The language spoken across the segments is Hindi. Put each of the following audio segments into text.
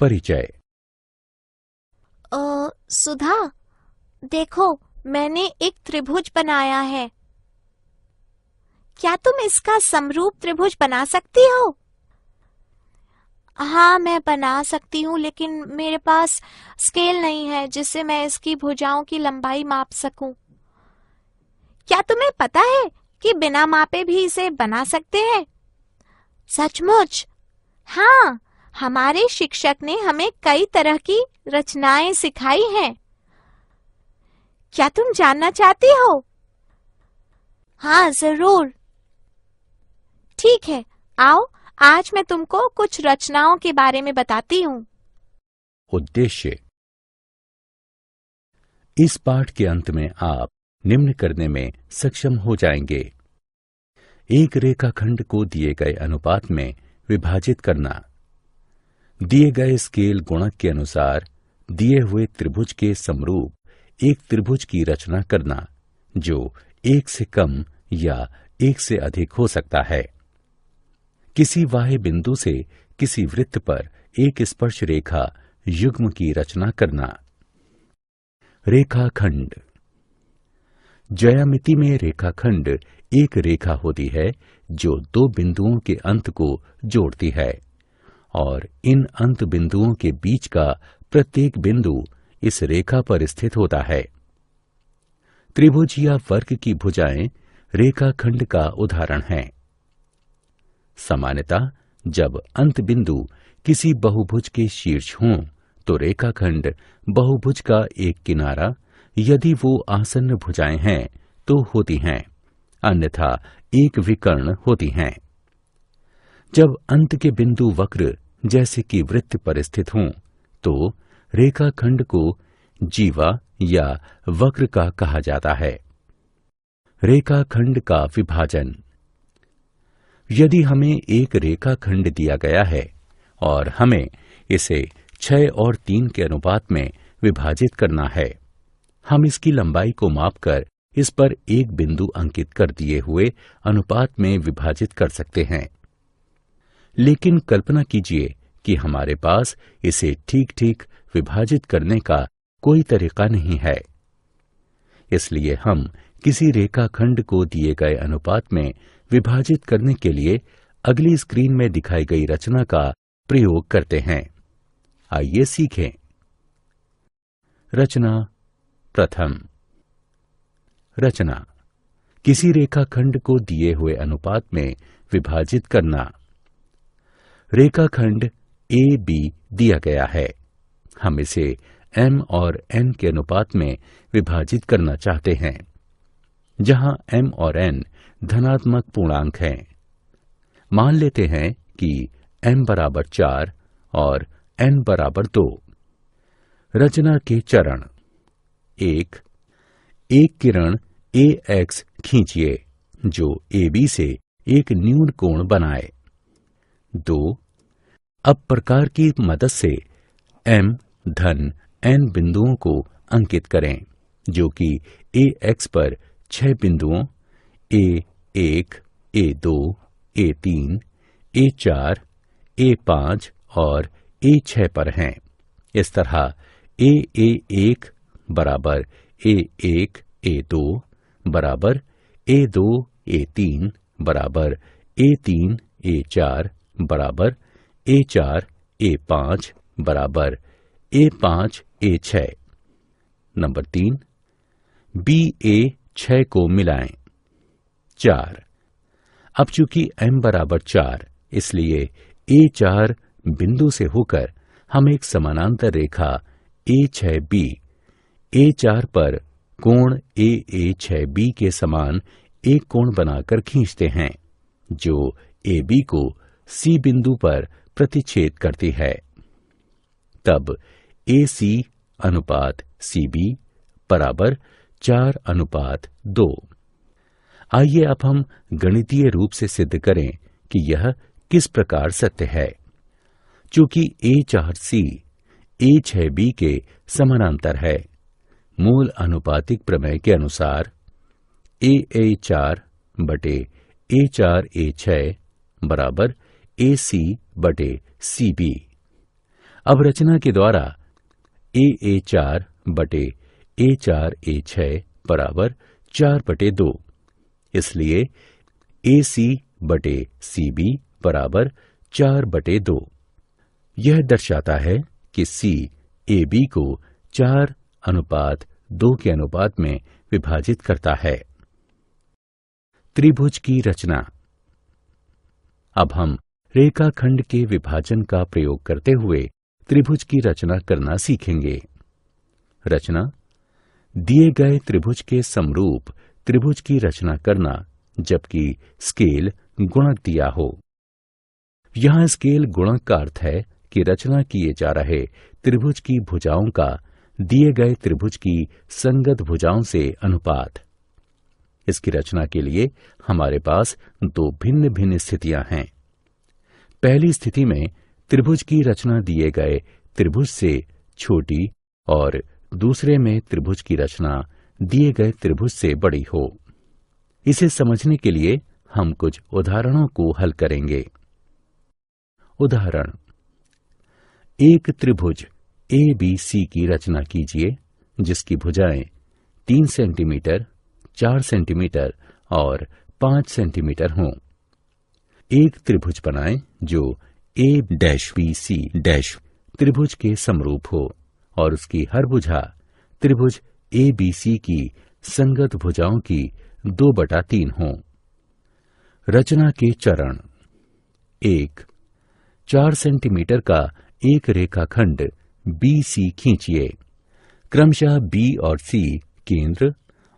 परिचय। सुधा, देखो मैंने एक त्रिभुज बनाया है। क्या तुम इसका समरूप त्रिभुज बना सकती हो? हाँ, मैं बना सकती हूँ, लेकिन मेरे पास स्केल नहीं है जिससे मैं इसकी भुजाओं की लंबाई माप सकूं। क्या तुम्हें पता है कि बिना मापे भी इसे बना सकते हैं? सचमुच? हाँ, हमारे शिक्षक ने हमें कई तरह की रचनाएं सिखाई हैं। क्या तुम जानना चाहती हो? हाँ, जरूर। ठीक है, आओ आज मैं तुमको कुछ रचनाओं के बारे में बताती हूँ। उद्देश्य। इस पाठ के अंत में आप निम्न करने में सक्षम हो जाएंगे। एक रेखाखंड को दिए गए अनुपात में विभाजित करना, दिए गए स्केल गुणक के अनुसार दिए हुए त्रिभुज के समरूप एक त्रिभुज की रचना करना जो एक से कम या एक से अधिक हो सकता है। किसी बाह्य बिंदु से किसी वृत्त पर एक स्पर्श रेखा युग्म की रचना करना। रेखाखंड। ज्यामिति में रेखाखंड एक रेखा होती है जो दो बिंदुओं के अंत को जोड़ती है और इन अंत बिंदुओं के बीच का प्रत्येक बिंदु इस रेखा पर स्थित होता है। त्रिभुज या वर्ग की भुजाएं रेखाखंड का उदाहरण हैं। सामान्यतः जब अंत बिंदु किसी बहुभुज के शीर्ष हों तो रेखाखंड बहुभुज का एक किनारा, यदि वो आसन्न भुजाएं हैं तो होती हैं, अन्यथा एक विकर्ण होती हैं। जब अंत के बिंदु वक्र जैसे कि वृत्त पर स्थित हों तो रेखाखंड को जीवा या वक्र का कहा जाता है। रेखाखंड का विभाजन। यदि हमें एक रेखाखंड दिया गया है और हमें इसे 6 और 3 के अनुपात में विभाजित करना है, हम इसकी लंबाई को मापकर इस पर एक बिंदु अंकित कर दिए हुए अनुपात में विभाजित कर सकते हैं। लेकिन कल्पना कीजिए कि हमारे पास इसे ठीक ठीक विभाजित करने का कोई तरीका नहीं है। इसलिए हम किसी रेखाखंड को दिए गए अनुपात में विभाजित करने के लिए अगली स्क्रीन में दिखाई गई रचना का प्रयोग करते हैं। आइए सीखें। रचना प्रथम। रचना। किसी रेखाखंड को दिए हुए अनुपात में विभाजित करना। रेखाखंड ए बी दिया गया है। हम इसे m और n के अनुपात में विभाजित करना चाहते हैं, जहां m और n धनात्मक पूर्णांक हैं। मान लेते हैं कि m बराबर 4 और n बराबर 2। रचना के चरण। 1 किरण AX खींचिए जो AB से एक न्यून कोण बनाए। 2 अब प्रकार की मदद से m धन n बिंदुओं को अंकित करें जो कि AX पर 6 बिंदुओं A1, A2, A3, A4, A5 और A6 पर हैं। इस तरह A1 बराबर A1, A2 बराबर A2, A3 बराबर A3, A4 बराबर A4, A5 बराबर A5, A6। नंबर 3 BA6 को मिलाएं। 4 अब चूंकि m बराबर 4, इसलिए A4 बिंदु से होकर हम एक समानांतर रेखा A6B A4 पर कोण AA6B के समान एक कोण बनाकर खींचते हैं जो AB को C बिंदु पर प्रतिच्छेद करती है। तब AC अनुपात CB बराबर 4:2। आइए अब हम गणितीय रूप से सिद्ध करें कि यह किस प्रकार सत्य है। चूंकि A4C A6B के समानांतर है, मूल अनुपातिक प्रमेय के अनुसार AA4 बटे A4A6 बराबर AC बटे CB। अब रचना के द्वारा A4 बटे A4A6 बराबर 4/2, इसलिए AC बटे CB बराबर 4/2। यह दर्शाता है कि C AB को 4:2 के अनुपात में विभाजित करता है। त्रिभुज की रचना। अब हम रेखाखंड के विभाजन का प्रयोग करते हुए त्रिभुज की रचना करना सीखेंगे। रचना: दिए गए त्रिभुज के समरूप त्रिभुज की रचना करना, जबकि स्केल गुणक दिया हो। यहाँ स्केल गुणक का अर्थ है कि रचना किए जा रहे त्रिभुज की भुजाओं का दिए गए त्रिभुज की संगत भुजाओं से अनुपात। इसकी रचना के लिए हमारे पास दो भिन्न भिन्न स्थितियां हैं। पहली स्थिति में त्रिभुज की रचना दिए गए त्रिभुज से छोटी और दूसरे में त्रिभुज की रचना दिए गए त्रिभुज से बड़ी हो। इसे समझने के लिए हम कुछ उदाहरणों को हल करेंगे। उदाहरण: एक त्रिभुज ABC की रचना कीजिए जिसकी भुजाएं 3 सेंटीमीटर, 4 सेंटीमीटर और 5 सेंटीमीटर हों। एक त्रिभुज बनाएं जो ABC त्रिभुज के समरूप हो और उसकी हर भुजा त्रिभुज ABC की संगत भुजाओं की 2/3 हो। रचना के चरण: 1. 4 सेंटीमीटर का एक रेखाखंड BC खींचिए। क्रमशः B और C केंद्र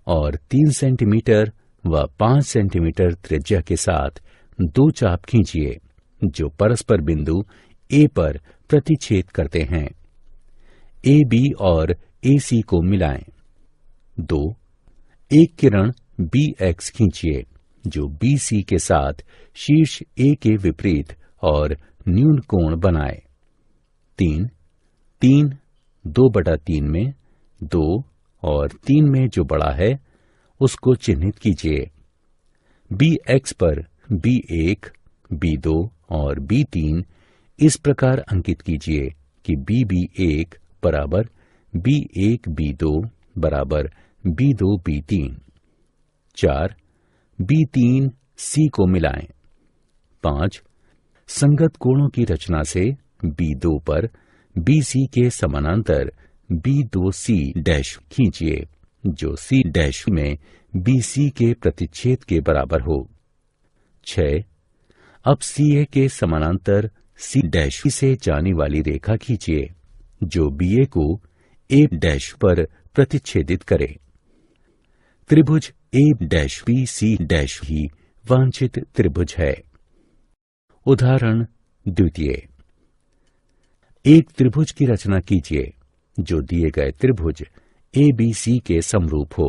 और 3 सेंटीमीटर व 5 सेंटीमीटर त्रिज्या के साथ दो चाप खींचिए जो परस्पर बिंदु A पर प्रतिच्छेद करते हैं। AB और AC को मिलाएं। 2. एक किरण BX खींचिए जो BC के साथ शीर्ष A के विपरीत और न्यून कोण बनाए। 3. 2/3 में 2 और 3 में जो बड़ा है उसको चिन्हित कीजिए। BX पर B1, B2 और B3 इस प्रकार अंकित कीजिए कि BB1 बराबर B1 B2 बराबर B2 B3। 4. B3 C को मिलाएं। 5. संगत कोणों की रचना से B2 पर BC के समानांतर B2C' खींचिए जो C' में BC के प्रतिच्छेद के बराबर हो। 6. अब CA के समानांतर C' से जाने वाली रेखा खींचिए जो BA को A' पर प्रतिच्छेदित करे। त्रिभुज ABC' ही वांछित त्रिभुज है। उदाहरण द्वितीय: एक त्रिभुज की रचना कीजिए जो दिए गए त्रिभुज ABC के समरूप हो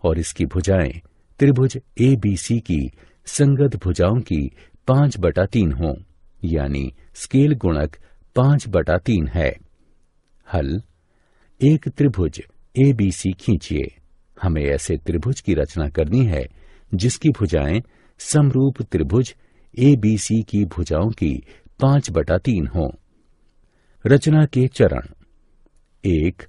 और इसकी भुजाएं त्रिभुज ABC की संगत भुजाओं की 5/3 हों, यानी स्केल गुणक 5/3 है। हल: एक त्रिभुज ABC खींचिए। हमें ऐसे त्रिभुज की रचना करनी है जिसकी भुजाएं समरूप त्रिभुज ABC की भुजाओं की 5/3 हों। रचना के चरण: 1.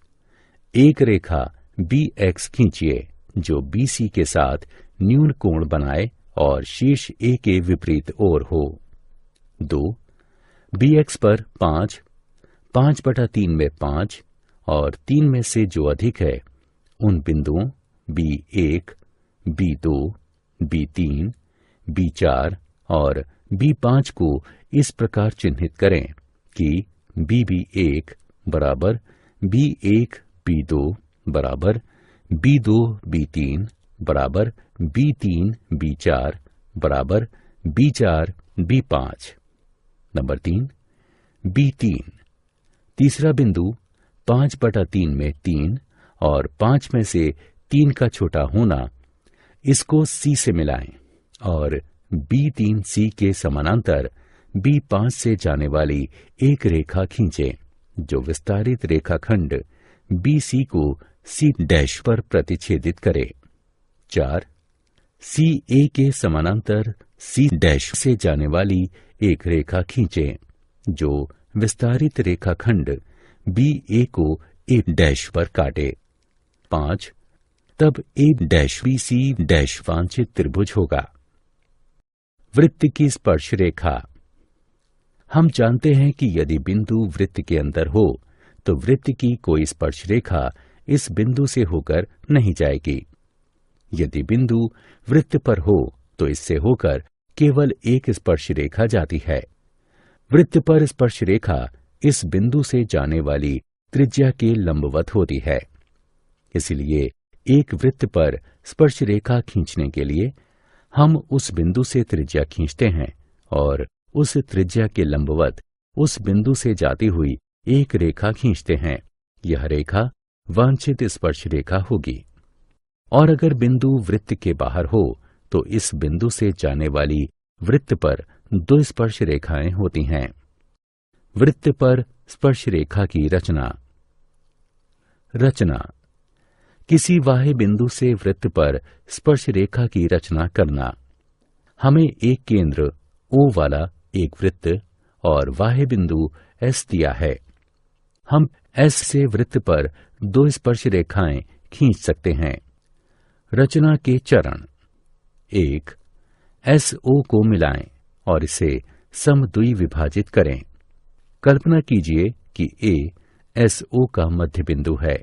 एक रेखा BX खींचिए जो BC के साथ न्यून कोण बनाए और शीर्ष A के विपरीत ओर हो। 2. BX पर 5, 5/3 में 5 और 3 में से जो अधिक है उन बिंदुओं B1, B2, B3, B4 और B5 को इस प्रकार चिन्हित करें कि BB1 बराबर B1 B2 बराबर B2 B3 बराबर B3 B4 बराबर B4 B5। नंबर 3. B3 तीसरा बिंदु 5/3 में 3 और 5 में से 3 का छोटा होना, इसको C से मिलाएं और B3C के समानांतर B5 से जाने वाली एक रेखा खींचें जो विस्तारित रेखाखंड BC को C' पर प्रतिच्छेदित करे। 4. CA के समानांतर C' से जाने वाली एक रेखा खींचें जो विस्तारित रेखाखंड BA को A डैश पर काटे। 5. तब A डैश BC डैश वांछित त्रिभुज होगा। वृत्त की स्पर्श रेखा। हम जानते हैं कि यदि बिंदु वृत्त के अंदर हो तो वृत्त की कोई स्पर्श रेखा इस बिंदु से होकर नहीं जाएगी। यदि बिंदु वृत्त पर हो तो इससे होकर केवल एक स्पर्श रेखा जाती है। वृत्त पर स्पर्श रेखा इस बिंदु से जाने वाली त्रिज्या के लंबवत होती है। इसलिए एक वृत्त पर स्पर्श रेखा खींचने के लिए हम उस बिंदु से त्रिज्या खींचते हैं और उस त्रिज्या के लंबवत उस बिंदु से जाती हुई एक रेखा खींचते हैं। यह रेखा वांछित स्पर्श रेखा होगी। और अगर बिंदु वृत्त के बाहर हो तो इस बिंदु से जाने वाली वृत्त पर दो स्पर्श रेखाएं होती हैं। वृत्त पर स्पर्श रेखा की रचना। किसी बाह्य बिंदु से वृत्त पर स्पर्श रेखा की रचना करना। हमें एक केंद्र O वाला एक वृत्त और बाह्य बिंदु S दिया है। हम S से वृत्त पर दो स्पर्श रेखाएं खींच सकते हैं। रचना के चरण। 1. SO को मिलाएं और इसे समद्वि विभाजित करें। कल्पना कीजिए कि A SO का मध्य बिंदु है।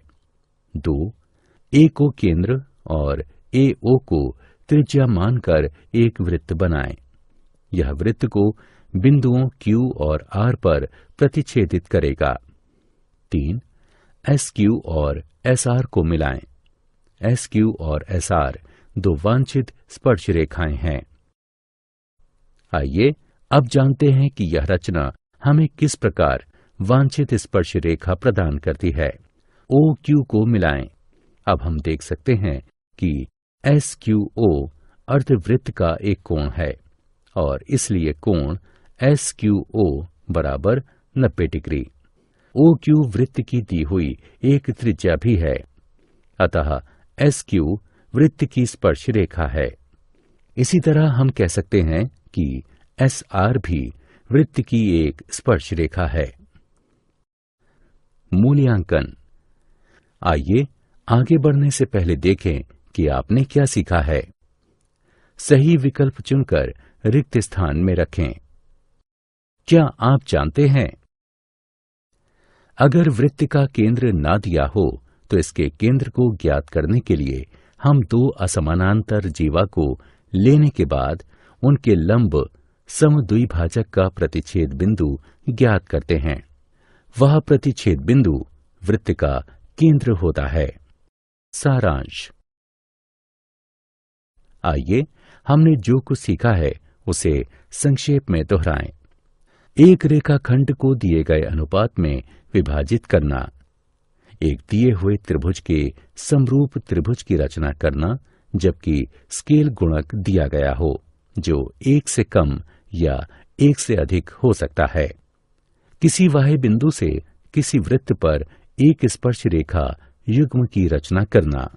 2. A को केंद्र और AO को त्रिज्या मानकर एक वृत्त बनाएं। यह वृत्त को बिंदुओं Q और R पर प्रतिच्छेदित करेगा। 3. SQ और SR को मिलाएं। SQ और SR दो वांछित स्पर्श रेखाएं हैं। आइए अब जानते हैं कि यह रचना हमें किस प्रकार वांछित स्पर्श रेखा प्रदान करती है। OQ को मिलाएं। अब हम देख सकते हैं कि SQO अर्धवृत्त का एक कोण है और इसलिए कोण SQO बराबर 90 डिग्री। OQ वृत्त की दी हुई एक त्रिज्या भी है, अतः SQ वृत्त की स्पर्श रेखा है। इसी तरह हम कह सकते हैं कि SR भी वृत्त की एक स्पर्श रेखा है। मूल्यांकन। आइए आगे बढ़ने से पहले देखें कि आपने क्या सीखा है। सही विकल्प चुनकर रिक्त स्थान में रखें। क्या आप जानते हैं, अगर वृत्त का केंद्र ना दिया हो तो इसके केंद्र को ज्ञात करने के लिए हम दो असमानांतर जीवा को लेने के बाद उनके लंब समद्विभाजक का प्रतिच्छेद बिंदु ज्ञात करते हैं। वह प्रतिच्छेद बिंदु वृत्त का केंद्र होता है। सारांश। आइए हमने जो कुछ सीखा है उसे संक्षेप में दोहराएं। एक रेखाखंड को दिए गए अनुपात में विभाजित करना, एक दिए हुए त्रिभुज के समरूप त्रिभुज की रचना करना जबकि स्केल गुणक दिया गया हो जो 1 से कम या 1 से अधिक हो सकता है। किसी बाह्य बिंदु से किसी वृत्त पर एक स्पर्श रेखा युग्म की रचना करना।